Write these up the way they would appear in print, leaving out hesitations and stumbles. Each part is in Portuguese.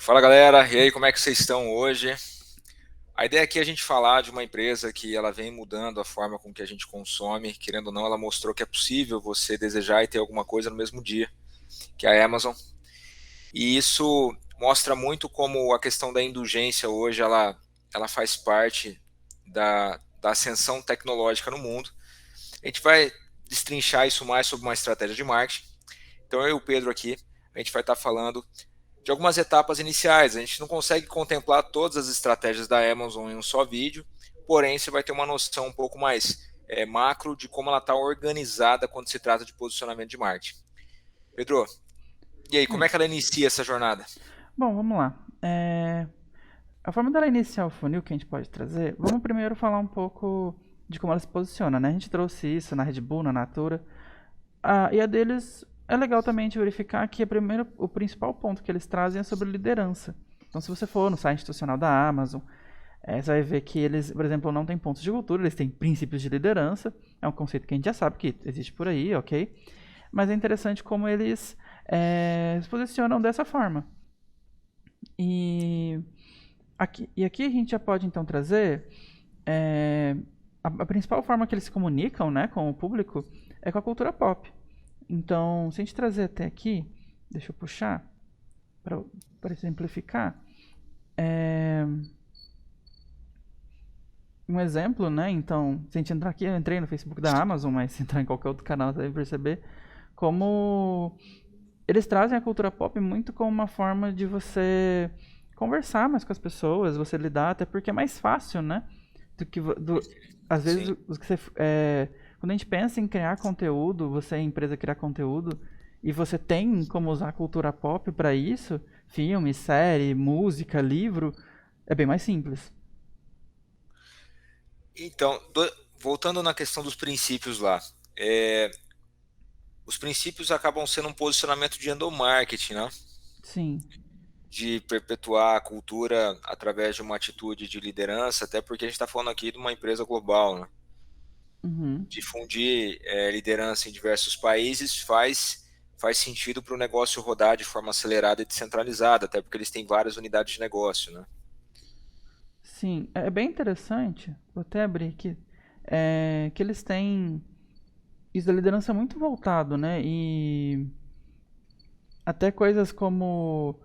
Fala galera, e aí, como é que vocês estão hoje? A ideia aqui é a gente falar de uma empresa que ela vem mudando a forma com que a gente consome, querendo ou não, ela mostrou que é possível você desejar e ter alguma coisa no mesmo dia, que é a Amazon. E isso mostra muito como a questão da indulgência hoje ela faz parte da ascensão tecnológica no mundo. A gente vai destrinchar isso mais sobre uma estratégia de marketing. Então eu e o Pedro aqui, a gente vai estar falando de algumas etapas iniciais. A gente não consegue contemplar todas as estratégias da Amazon em um só vídeo, porém você vai ter uma noção um pouco mais macro de como ela está organizada quando se trata de posicionamento de marketing. Pedro, e aí, E como aí? é que ela inicia essa jornada? Bom, vamos lá. A forma dela iniciar o funil que a gente pode trazer, vamos primeiro falar um pouco de como ela se posiciona, né? A gente trouxe isso na Red Bull, na Natura. E a deles é legal também de verificar que o principal ponto que eles trazem é sobre liderança. Então, se você for no site institucional da Amazon, você vai ver que eles, por exemplo, não têm pontos de cultura, eles têm princípios de liderança. É um conceito que a gente já sabe que existe por aí, ok? Mas é interessante como eles se posicionam dessa forma. E aqui a gente já pode então trazer é, a principal forma que eles se comunicam, né, com o público é com a cultura pop. Então, se a gente trazer até aqui, deixa eu puxar para exemplificar, é, um exemplo, né? Então, se a gente entrar aqui, eu entrei no Facebook da Amazon, mas se entrar em qualquer outro canal, você vai perceber como eles trazem a cultura pop muito como uma forma de você conversar mais com as pessoas, você lidar, até porque é mais fácil, né? Do que às vezes Sim. quando a gente pensa em criar conteúdo, você é empresa criar conteúdo e você tem como usar a cultura pop para isso, filme, série, música, livro, é bem mais simples. Então, voltando na questão dos princípios lá, é, os princípios acabam sendo um posicionamento de endomarketing, né? Sim. De perpetuar a cultura através de uma atitude de liderança, até porque a gente está falando aqui de uma empresa global, né? Uhum. Difundir liderança em diversos países faz sentido para o negócio rodar de forma acelerada e descentralizada, até porque eles têm várias unidades de negócio, né? Sim, é bem interessante. Vou até abrir aqui. Que eles têm isso da liderança muito voltado, né? E até coisas como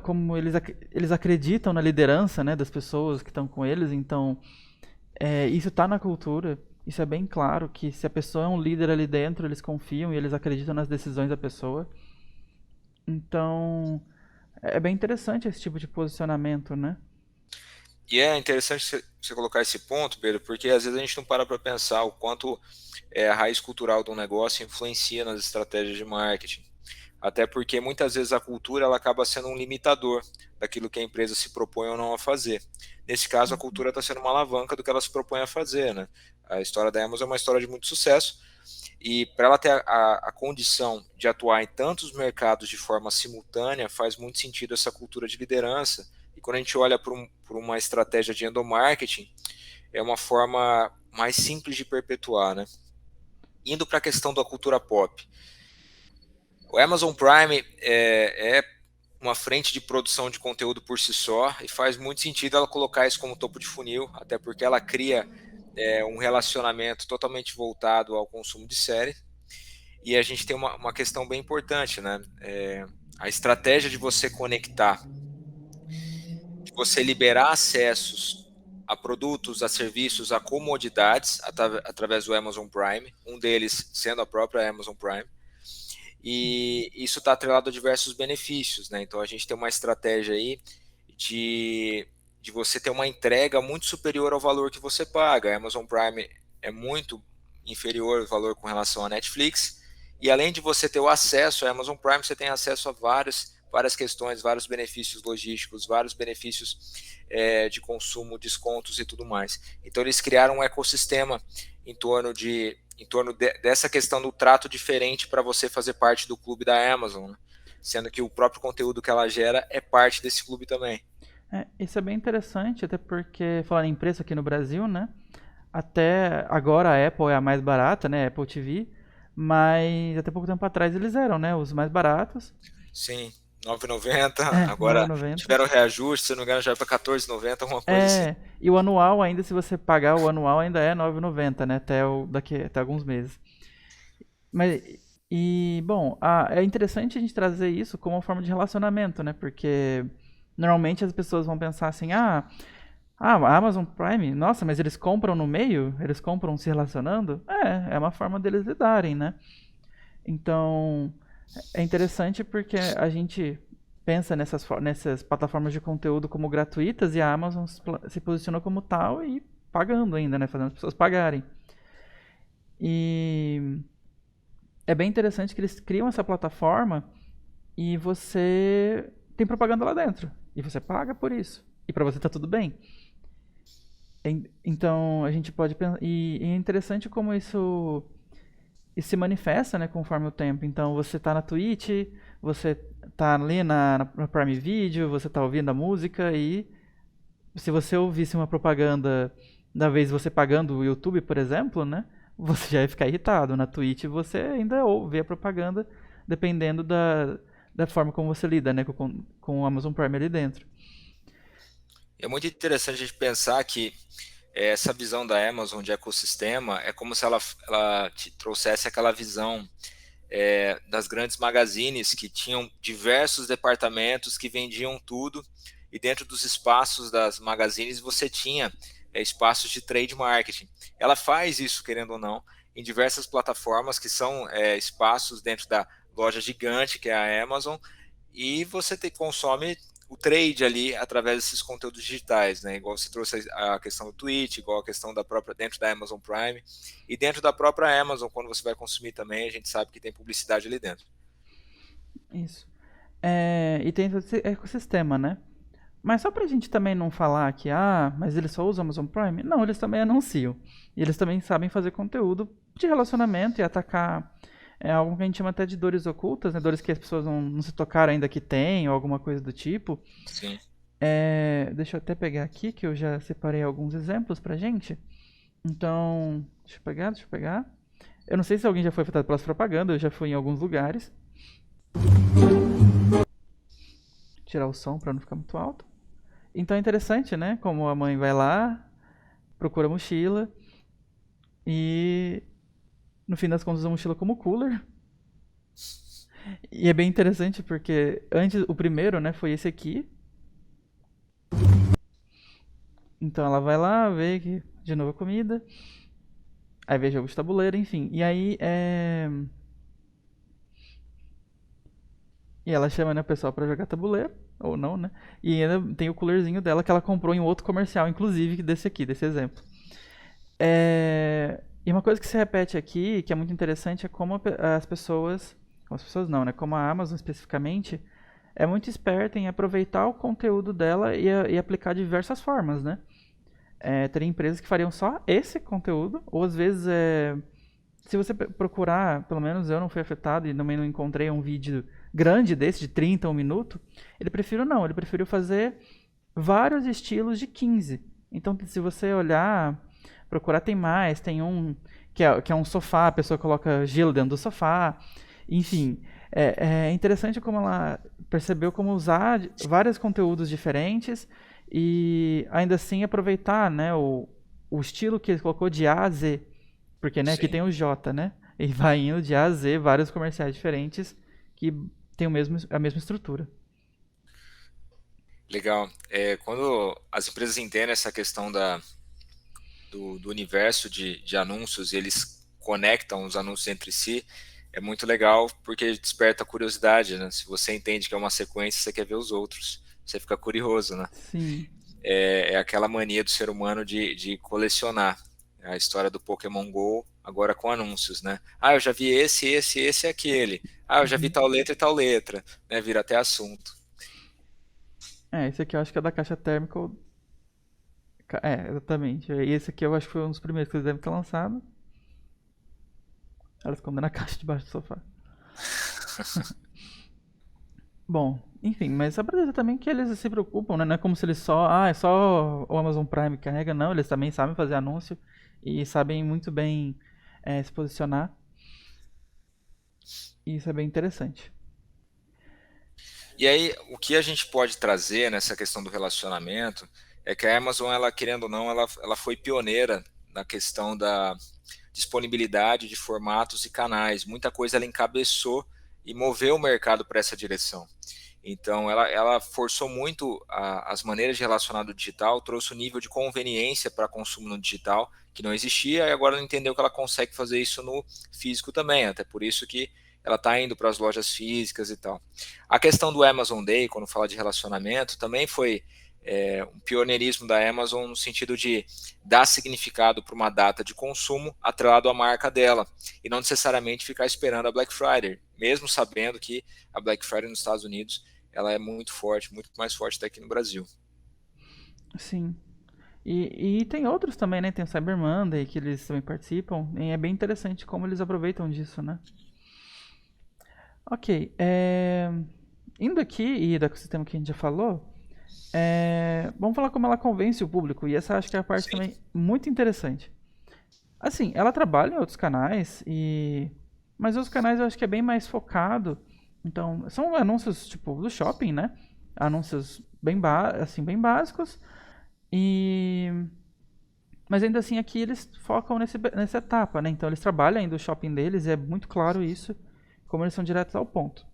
como eles acreditam na liderança, né, das pessoas que estão com eles. Então, isso está na cultura. Isso é bem claro que se a pessoa é um líder ali dentro, eles confiam e eles acreditam nas decisões da pessoa. Então, é bem interessante esse tipo de posicionamento, né? E é interessante você colocar esse ponto, Pedro, porque às vezes a gente não para pensar o quanto a raiz cultural de um negócio influencia nas estratégias de marketing. Até porque muitas vezes a cultura ela acaba sendo um limitador daquilo que a empresa se propõe ou não a fazer. Nesse caso, a cultura está sendo uma alavanca do que ela se propõe a fazer, né? A história da Amazon é uma história de muito sucesso e para ela ter a condição de atuar em tantos mercados de forma simultânea, faz muito sentido essa cultura de liderança. E quando a gente olha por uma estratégia de endomarketing, é uma forma mais simples de perpetuar, né? Indo para a questão da cultura pop, o Amazon Prime é uma frente de produção de conteúdo por si só e faz muito sentido ela colocar isso como topo de funil, até porque ela cria um relacionamento totalmente voltado ao consumo de série. E a gente tem uma questão bem importante, né? A estratégia de você conectar, de você liberar acessos a produtos, a serviços, a comodidades através do Amazon Prime, um deles sendo a própria Amazon Prime, e isso está atrelado a diversos benefícios, né? Então a gente tem uma estratégia aí de, de você ter uma entrega muito superior ao valor que você paga. A Amazon Prime é muito inferior ao valor com relação à Netflix, e além de você ter o acesso à Amazon Prime, você tem acesso a várias questões, vários benefícios logísticos, vários benefícios de consumo, descontos e tudo mais. Então eles criaram um ecossistema em torno dessa questão do trato diferente para você fazer parte do clube da Amazon, né? Sendo que o próprio conteúdo que ela gera é parte desse clube também. Isso é bem interessante, até porque, falar em preço aqui no Brasil, né? Até agora a Apple é a mais barata, né? A Apple TV. Mas até pouco tempo atrás eles eram, né? Os mais baratos. Sim. 9,90, É, agora 9,90. tiveram reajuste, se não me engano já é para 14,90, alguma coisa assim. É, e o anual ainda, se você pagar o anual, ainda é 9,90, né? Até alguns meses. Mas, bom, é interessante a gente trazer isso como uma forma de relacionamento, né? Porque normalmente as pessoas vão pensar assim, a Amazon Prime, nossa, mas eles compram no meio? Eles compram se relacionando? É uma forma deles lidarem, né? Então, é interessante porque a gente pensa nessas plataformas de conteúdo como gratuitas e a Amazon se posicionou como tal e pagando ainda, né? Fazendo as pessoas pagarem. E é bem interessante que eles criam essa plataforma e você tem propaganda lá dentro. E você paga por isso. E pra você tá tudo bem. Então a gente pode pensar. E é interessante como isso se manifesta, né, conforme o tempo. Então você tá na Twitch, você tá ali na Prime Video, você tá ouvindo a música e se você ouvisse uma propaganda da vez você pagando o YouTube, por exemplo, né, você já ia ficar irritado. Na Twitch você ainda ouve a propaganda dependendo da forma como você lida, né, com o Amazon Prime ali dentro. É muito interessante a gente pensar que essa visão da Amazon de ecossistema é como se ela te trouxesse aquela visão das grandes magazines que tinham diversos departamentos que vendiam tudo e dentro dos espaços das magazines você tinha espaços de trade marketing. Ela faz isso, querendo ou não, em diversas plataformas que são espaços dentro da loja gigante que é a Amazon e você consome o trade ali através desses conteúdos digitais, né? Igual você trouxe a questão do Twitch, igual a questão da própria dentro da Amazon Prime e dentro da própria Amazon, quando você vai consumir também, a gente sabe que tem publicidade ali dentro. Isso. E tem todo esse ecossistema, né? Mas só pra gente também não falar que, mas eles só usam Amazon Prime? Não, eles também anunciam. E eles também sabem fazer conteúdo de relacionamento e atacar algo que a gente chama até de dores ocultas, né? Dores que as pessoas não se tocaram ainda que tem, ou alguma coisa do tipo. Sim. Deixa eu até pegar aqui, que eu já separei alguns exemplos pra gente. Então, deixa eu pegar. Eu não sei se alguém já foi afetado pelas propagandas, eu já fui em alguns lugares. Tirar o som pra não ficar muito alto. Então é interessante, né? Como a mãe vai lá, procura a mochila e no fim das contas usa a mochila como cooler. E é bem interessante porque antes o primeiro, né, foi esse aqui. Então ela vai lá, vê que de novo a comida, aí vê jogo de tabuleiro, enfim. E ela chama, né, o pessoal pra jogar tabuleiro, ou não, né? E ainda tem o coolerzinho dela que ela comprou em outro comercial, inclusive desse aqui, desse exemplo. E uma coisa que se repete aqui, que é muito interessante, é como as pessoas não, né? Como a Amazon especificamente, é muito esperta em aproveitar o conteúdo dela e aplicar de diversas formas, né? Teria empresas que fariam só esse conteúdo, ou às vezes, se você procurar, pelo menos eu não fui afetado e também não encontrei um vídeo grande desse, de 30 um minuto, ele preferiu fazer vários estilos de 15. Então, se você olhar, procurar, tem mais. Tem um que é um sofá, a pessoa coloca gelo dentro do sofá. Enfim, é interessante como ela percebeu como usar vários conteúdos diferentes e ainda assim aproveitar, né, o estilo que ele colocou de A a Z. Porque, né, aqui Sim. tem o J, né? E vai indo de A a Z, vários comerciais diferentes que tem a mesma estrutura. Legal. Quando as empresas entendem essa questão do universo de anúncios, e eles conectam os anúncios entre si, é muito legal porque desperta a curiosidade, né? Se você entende que é uma sequência, você quer ver os outros. Você fica curioso, né? Sim. É aquela mania do ser humano de colecionar. É a história do Pokémon Go, agora com anúncios, né? Ah, eu já vi esse e aquele. Ah, eu já vi Uhum. tal letra e tal letra, né? Vira até assunto. Esse aqui eu acho que é da caixa térmica. Exatamente. E esse aqui eu acho que foi um dos primeiros que eles devem ter lançado. Ela escondendo na caixa debaixo do sofá. Bom, enfim, mas só pra dizer também que eles se preocupam, né? Não é como se eles é só o Amazon Prime que carrega, não. Eles também sabem fazer anúncio e sabem muito bem se posicionar. E isso é bem interessante. E aí, o que a gente pode trazer nessa questão do relacionamento é que a Amazon, ela querendo ou não, ela foi pioneira na questão da disponibilidade de formatos e canais. Muita coisa ela encabeçou e moveu o mercado para essa direção. Então, ela forçou muito as maneiras de relacionar do digital, trouxe o nível de conveniência para consumo no digital, que não existia, e agora ela entendeu que ela consegue fazer isso no físico também, até por isso que ela está indo para as lojas físicas e tal. A questão do Amazon Day, quando fala de relacionamento, também foi um pioneirismo da Amazon no sentido de dar significado para uma data de consumo atrelado à marca dela, e não necessariamente ficar esperando a Black Friday, mesmo sabendo que a Black Friday nos Estados Unidos ela é muito forte, muito mais forte até aqui no Brasil. Sim. E tem outros também, né? Tem o Cyber Monday, que eles também participam. E é bem interessante como eles aproveitam disso, né? Ok. Indo aqui, e do ecossistema que a gente já falou, vamos falar como ela convence o público. E essa acho que é a parte Sim. também muito interessante. Assim, ela trabalha em outros canais, mas os canais eu acho que é bem mais focado. Então, são anúncios tipo do shopping, né? Anúncios assim, bem básicos. E mas ainda assim aqui eles focam nessa etapa, né? Então eles trabalham ainda o shopping deles, e é muito claro isso, como eles são diretos ao ponto.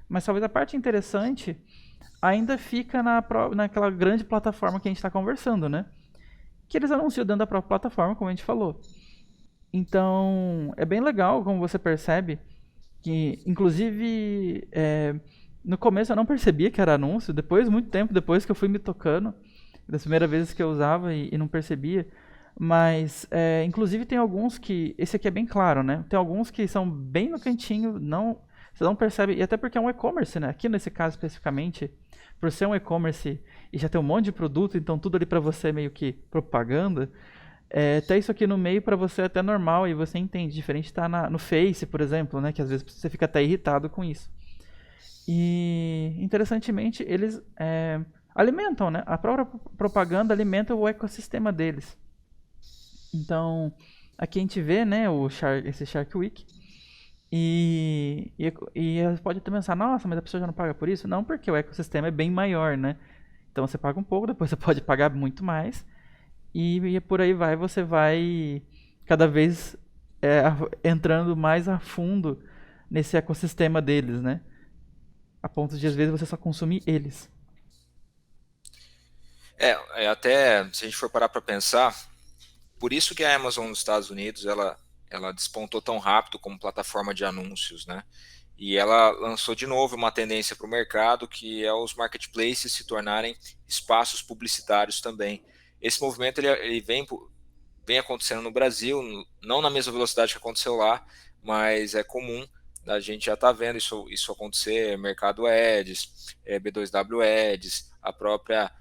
Mas talvez a parte interessante ainda fica naquela grande plataforma que a gente está conversando, né? Que eles anunciam dentro da própria plataforma, como a gente falou. Então, é bem legal como você percebe que, inclusive, no começo eu não percebia que era anúncio, depois, muito tempo depois que eu fui me tocando, das primeiras vezes que eu usava e não percebia. Mas, inclusive, tem alguns que. Esse aqui é bem claro, né? Tem alguns que são bem no cantinho, não, você não percebe, e até porque é um e-commerce, né? Aqui nesse caso especificamente, por ser um e-commerce e já ter um monte de produto, então tudo ali pra você é meio que propaganda. Ter isso aqui no meio pra você é até normal e você entende. Diferente de estar no Face, por exemplo, né? Que às vezes você fica até irritado com isso. E interessantemente, eles alimentam, né? A própria propaganda alimenta o ecossistema deles. Então, aqui a gente vê, né, esse Shark Week. E pode até pensar, nossa, mas a pessoa já não paga por isso? Não, porque o ecossistema é bem maior, né? Então você paga um pouco, depois você pode pagar muito mais. E por aí vai, você vai cada vez entrando mais a fundo nesse ecossistema deles, né? A ponto de às vezes você só consumir eles. Até se a gente for parar para pensar, por isso que a Amazon nos Estados Unidos ela despontou tão rápido como plataforma de anúncios, né? E ela lançou de novo uma tendência para o mercado, que é os marketplaces se tornarem espaços publicitários também. Esse movimento ele vem acontecendo no Brasil, não na mesma velocidade que aconteceu lá, mas é comum. A gente já está vendo isso acontecer, Mercado Ads, B2W Ads, a própria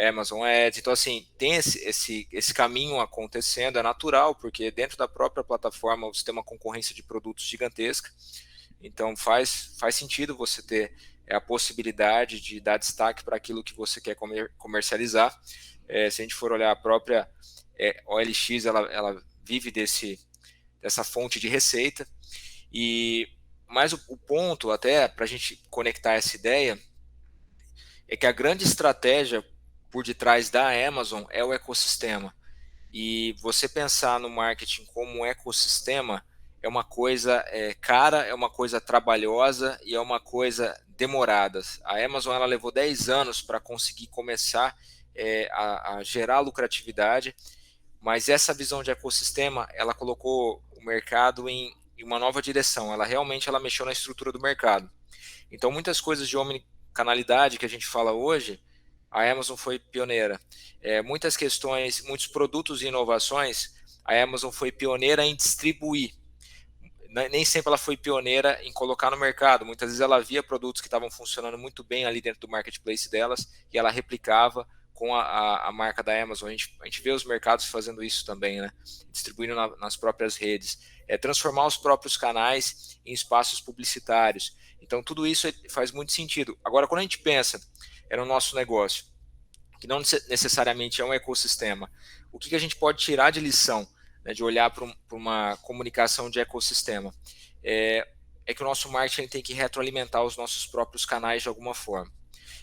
Amazon Ads. Então, assim, tem esse caminho acontecendo, é natural, porque dentro da própria plataforma você tem uma concorrência de produtos gigantesca. Então, faz sentido você ter a possibilidade de dar destaque para aquilo que você quer comercializar. Se a gente for olhar a própria OLX, ela vive dessa fonte de receita. Mas o ponto, até para a gente conectar essa ideia, é que a grande estratégia por detrás da Amazon é o ecossistema. E você pensar no marketing como um ecossistema é uma coisa cara, é uma coisa trabalhosa e é uma coisa demorada. A Amazon ela levou 10 anos para conseguir começar a gerar lucratividade, mas essa visão de ecossistema ela colocou o mercado em uma nova direção. Ela realmente mexeu na estrutura do mercado. Então, muitas coisas de omnicanalidade que a gente fala hoje, a Amazon foi pioneira. Muitas questões, muitos produtos e inovações, a Amazon foi pioneira em distribuir. Nem sempre ela foi pioneira em colocar no mercado. Muitas vezes ela via produtos que estavam funcionando muito bem ali dentro do marketplace delas e ela replicava com a marca da Amazon. A gente vê os mercados fazendo isso também, né? Distribuindo nas próprias redes. Transformar os próprios canais em espaços publicitários. Então, tudo isso faz muito sentido. Agora, quando a gente pensa no nosso negócio, que não necessariamente é um ecossistema, o que a gente pode tirar de lição, né, de olhar para uma comunicação de ecossistema? É que o nosso marketing tem que retroalimentar os nossos próprios canais de alguma forma.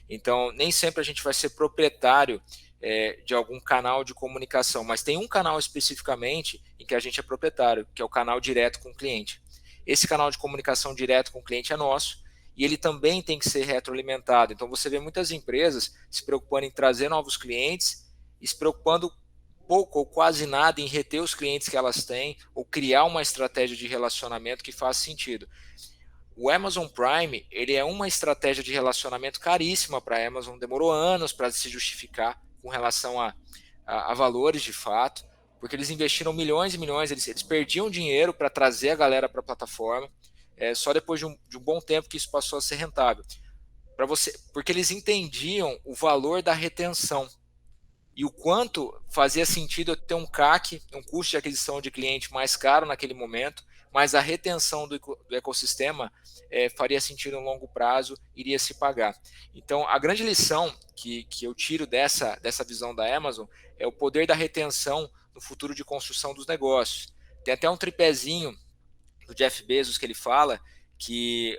Então, nem sempre a gente vai ser proprietário de algum canal de comunicação, mas tem um canal especificamente em que a gente é proprietário, que é o canal direto com o cliente. Esse canal de comunicação direto com o cliente é nosso e ele também tem que ser retroalimentado. Então, você vê muitas empresas se preocupando em trazer novos clientes e se preocupando pouco ou quase nada em reter os clientes que elas têm ou criar uma estratégia de relacionamento que faça sentido. O Amazon Prime, ele é uma estratégia de relacionamento caríssima para a Amazon, demorou anos para se justificar com relação a valores de fato, porque eles investiram milhões e milhões, eles perdiam dinheiro para trazer a galera para a plataforma, só depois de um bom tempo que isso passou a ser rentável. Porque eles entendiam o valor da retenção e o quanto fazia sentido eu ter um CAC, um custo de aquisição de cliente mais caro naquele momento, mas a retenção do ecossistema faria sentido no longo prazo, iria se pagar. Então, a grande lição que eu tiro dessa visão da Amazon é o poder da retenção no futuro de construção dos negócios. Tem até um tripézinho do Jeff Bezos que ele fala que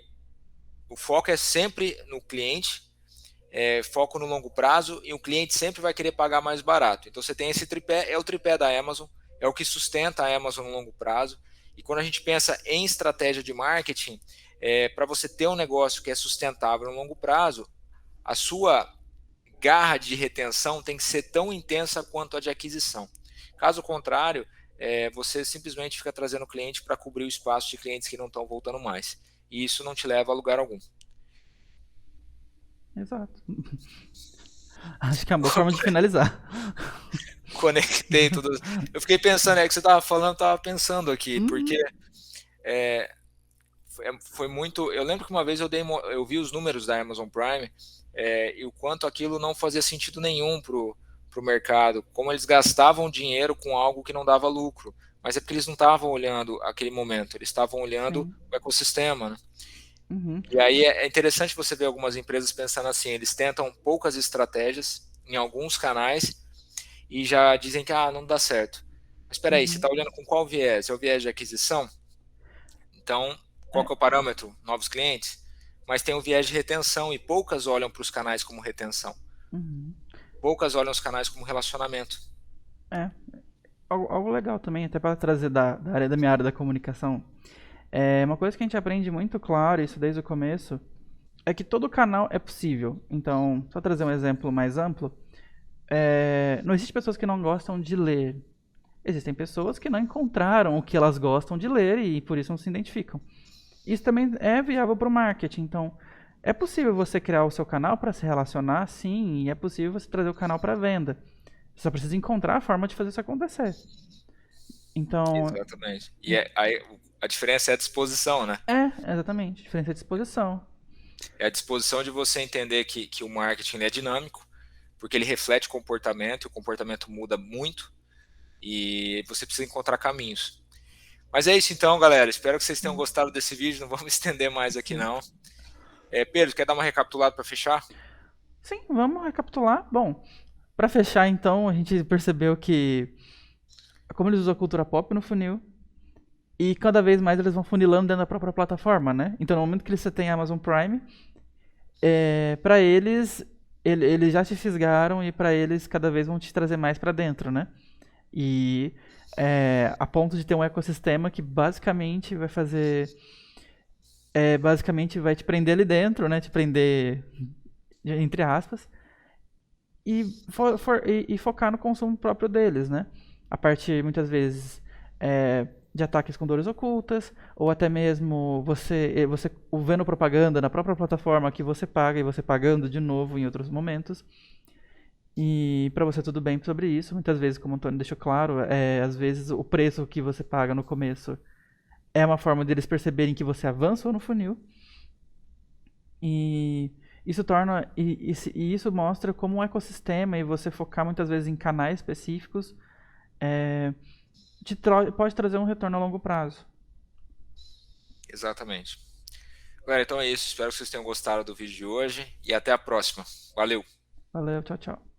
o foco é sempre no cliente, foco no longo prazo e o cliente sempre vai querer pagar mais barato. Então você tem esse tripé, é o tripé da Amazon, é o que sustenta a Amazon no longo prazo. E quando a gente pensa em estratégia de marketing, para você ter um negócio que é sustentável no longo prazo, a sua garra de retenção tem que ser tão intensa quanto a de aquisição. Caso contrário, você simplesmente fica trazendo cliente para cobrir o espaço de clientes que não estão voltando mais. E isso não te leva a lugar algum. Exato. Acho que é uma boa forma de finalizar. Conectei tudo. Eu fiquei pensando, que você estava falando, estava pensando aqui, porque Uhum. foi muito. Eu lembro que uma vez eu vi os números da Amazon Prime e o quanto aquilo não fazia sentido nenhum para o mercado, como eles gastavam dinheiro com algo que não dava lucro. Mas é porque eles não estavam olhando aquele momento, eles estavam olhando Sim. o ecossistema, né? Uhum. E aí é interessante você ver algumas empresas pensando assim, eles tentam poucas estratégias em alguns canais e já dizem que não dá certo. Mas espera aí, você Uhum. está olhando com qual viés? É o viés de aquisição? Então, qual É. que é o parâmetro? Novos clientes? Mas tem o viés de retenção e poucas olham para os canais como retenção. Uhum. Poucas olham os canais como relacionamento. É. Algo legal também, até para trazer da área da minha área da comunicação. É uma coisa que a gente aprende muito claro, isso desde o começo, é que todo canal é possível. Então, só trazer um exemplo mais amplo, não existe pessoas que não gostam de ler. Existem pessoas que não encontraram o que elas gostam de ler e por isso não se identificam. Isso também é viável para o marketing. Então, é possível você criar o seu canal para se relacionar, sim, e é possível você trazer o canal para venda. Você só precisa encontrar a forma de fazer isso acontecer. Então, Exatamente. E aí, a diferença é a disposição, né? exatamente, diferença de disposição. É a disposição de você entender que o marketing é dinâmico, porque ele reflete comportamento, e o comportamento muda muito, e você precisa encontrar caminhos. Mas é isso então, galera. Espero que vocês tenham gostado desse vídeo. Não vamos estender mais aqui, Sim. não. Pedro, quer dar uma recapitulada para fechar? Sim, vamos recapitular. Bom, para fechar então, a gente percebeu que como eles usam a cultura pop no funil e cada vez mais eles vão funilando dentro da própria plataforma, né? Então no momento que você tem a Amazon Prime, para eles eles já te fisgaram e para eles cada vez vão te trazer mais para dentro, né? E a ponto de ter um ecossistema que basicamente vai fazer basicamente vai te prender ali dentro, né? Te prender entre aspas e focar no consumo próprio deles, né? A partir, muitas vezes, de ataques com dores ocultas, ou até mesmo você vendo propaganda na própria plataforma que você paga e você pagando de novo em outros momentos. E para você tudo bem sobre isso. Muitas vezes, como o Antônio deixou claro, às vezes o preço que você paga no começo é uma forma deles perceberem que você avançou no funil. E isso torna e isso mostra como um ecossistema e você focar muitas vezes em canais específicos é, pode trazer um retorno a longo prazo. Exatamente. Galera, então é isso. Espero que vocês tenham gostado do vídeo de hoje e até a próxima. Valeu! Valeu, tchau, tchau.